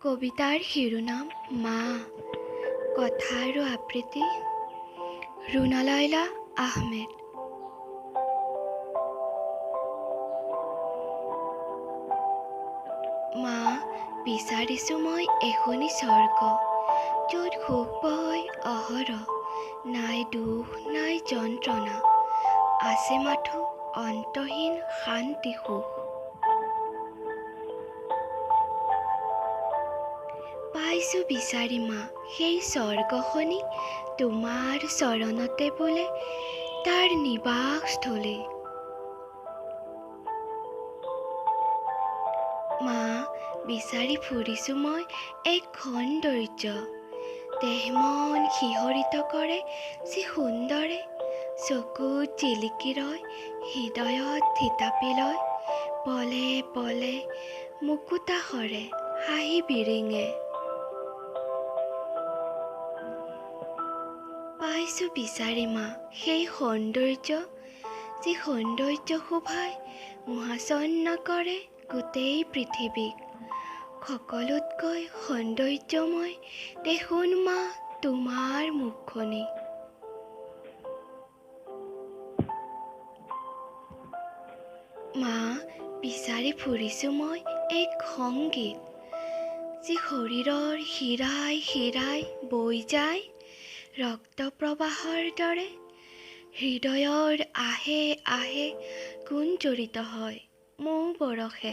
কবিতাৰ শিৰোনাম মা, কথা আৰু আবৃত্তি ৰুনা লাইলা আহমেদ। মা, বিচাৰিছোঁ মই এখনি স্বৰ্গ, য'ত সুখ বয় অহৰহ, নাই দুখ নাই যন্ত্ৰণা, আছে মাথো অন্তহীন শান্তি সুখ। পাইছোঁ বিচাৰি মা সেই স্বৰ্গখনি, তোমাৰ চৰণতে বোলে তাৰ নিবাসস্থলী। মা, বিচাৰি ফুৰিছোঁ মই এক সৌন্দৰ্য, দেহ মন শিহৰিত কৰে যি সুন্দৰে, চকুত জিলিকি ৰয়, হৃদয়ত থিতাপি লয়, পলে পলে মুকুতা সৰে হাঁহি বিৰিঙে। পাইছোঁ বিচাৰি মা সেই সৌন্দৰ্য, যি সৌন্দৰ্য শোভাই মোহাচ্ছন্ন কৰে গোটেই পৃথিৱীক। সকলোতকৈ সৌন্দৰ্যময় দেখোন মা তোমাৰ মুখখনি। মা, বিচাৰি ফুৰিছোঁ মই এক সংগীত, যি শৰীৰৰ শিৰাই শিৰাই বৈ যায় ৰক্ত প্ৰবাহৰ দৰে, হৃদয়ৰ আহে আহে গুঞ্জৰিত হয় মৌ বৰষে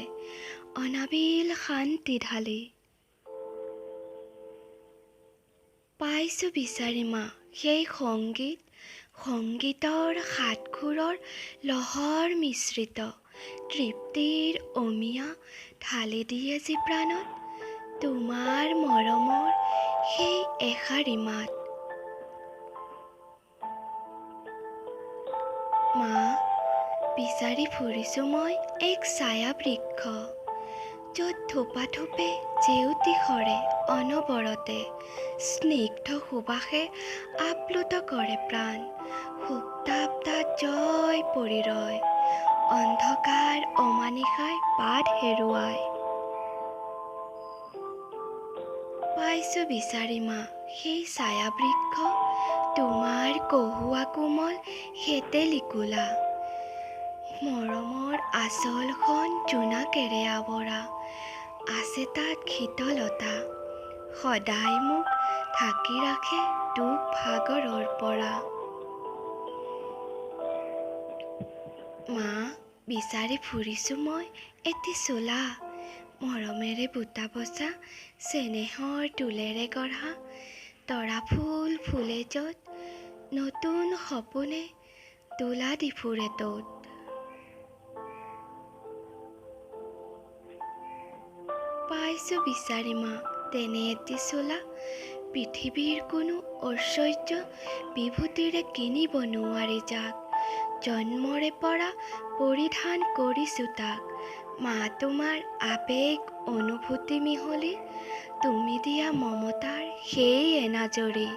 অনাবিল শান্তি ঢালি। পাইছোঁ বিচাৰি মা সেই সংগীত, সংগীতৰ সাতসুৰৰ লহৰ মিশ্ৰিত, তৃপ্তিৰ অমিয়া ঢালি দিয়ে যি প্ৰাণত, তোমাৰ মৰমৰ সেই এষাৰি মাত। মা, বিচাৰি ফুৰিছোঁ মই এক ছায়া বৃক্ষ, য'ত থোপা থোপে জেউতি সৰে অনবৰতে, স্নিগ্ধ সুবাসে আপ্লুত কৰে প্ৰাণ, সুপ্তাপ তাত জয় পৰি ৰয়, অন্ধকাৰ অমানিশাই বাট হেৰুৱাই। পাইছোঁ বিচাৰি মা সেই ছায়া বৃক্ষ, তোমাৰ কহুৱা কোমল সেতেলী কোলা, মৰমৰ আঁচলখন জোনাকেৰে আৱৰা, আছে তাত শীতলতা, সদায় মোক ঢাকি ৰাখে দুখ ভাগৰৰ পৰা। মা, বিচাৰি ফুৰিছোঁ মই এটি চোলা, মৰমেৰে বুটা বচা চেনেহৰ তোলেৰে গঢ়া, তৰা ফুল ফুলে য'ত, নতুন সপোনে দোলা দি ফুৰে ত'ত। পাইছোঁ বিচাৰি মা তেনে এটি চোলা, পৃথিৱীৰ কোনো ঐশ্বৰ্য বিভূতিৰে কিনিব নোৱাৰি যাক, জন্মৰে পৰা পৰিধান কৰিছোঁ তাক, মা তোমাৰ আবেগ অনুভূতি মিহলি, তুমি দিয়া মমতাৰ সেই এনাজৰী।